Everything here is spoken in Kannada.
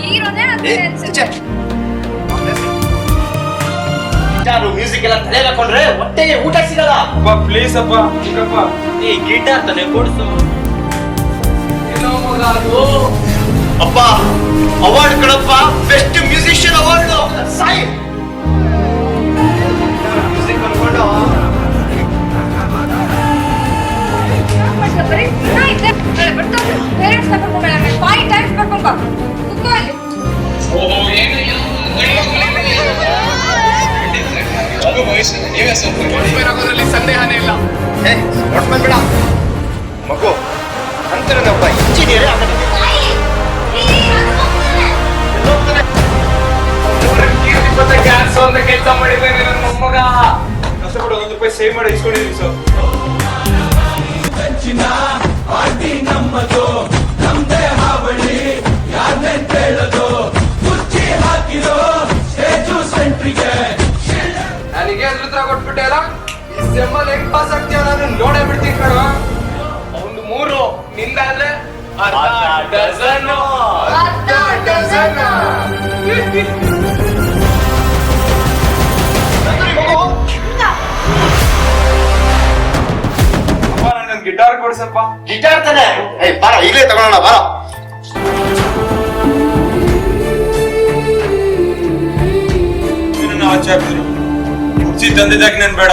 ಹೀರೋನೇ ಮ್ಯೂಸಿಕ್ ಎಲ್ಲ ತಲೆ ಹಾಕೊಂಡ್ರೆ ಹೊಟ್ಟೆಗೆ ಊಟ ಸಿಗಲ್ಲ. ಅಪ್ಪ ಪ್ಲೀಸ್ ಅಪ್ಪ ಚಿಕ್ಕಪ್ಪ ಈ ಗಿಟಾರ್ ತಾನೆ ಕೊಡ್ಸು. ಅಪ್ಪ ಅವಾರ್ಡ್ ಕಣಪ್ಪ, best musician award. Sai music ಅನ್ಕೊಂಡು ಸಂದೇಹನೇ ಇಲ್ಲ. ಬೇಡ ಮಗು ಅಂತನಪ್ಪ ಇಂಜಿನಿಯರ್ ಕೆಲಸ ಮಾಡಿದ್ದೇನೆ ನನ್ನ ಮೊಮ್ಮಗ. ಕಷ್ಟಪಟ್ಟು ₹1 ಸೇವ್ ಮಾಡಿ ಇಸ್ಕೊಂಡಿದ್ದೀನಿ ಸರ್. ನಮ್ಮದು ನಮ್ದೇ ಹಾವಳಿ, ಯಾರನ್ನೇ ಕೇಳೋದು, ಕುರ್ಚಿ ಹಾಕಿರೋ ಸ್ಟೇಜು ಸೆಂಟ್ರಿಗೆ. ನನಗೆ ಎದುರು ಕೊಟ್ಬಿಟ್ಟೆ ಅಲ್ಲ, ಈ ಸೆಮ್ಮಲ್ಲಿ ಹೆಂಗ್ ಪಾಸ್ ಆಗ್ತೀಯ ನಾನು ನೋಡೇ ಬಿಡ್ತೀನಿ ಕಣ. ಒಂದು 3 ನಿಂದಾದ್ರೆ ಅರ್ಧ ಡಜನ್. ಗಿಟಾರ್ ಕೊಡ್ಸಪ್ಪ. ಗಿಟಾರ್ ತಾನೆ ಬಾರ, ಈಗಲೇ ತಗೊಳ್ಳೋಣ ಬಾರ. ಆಚೆ ಹಾಕಿದ್ರು ಕುರ್ಚಿ ತಂದಿದ್ದಕ್ಕೆ ನನ್ ಬೇಡ.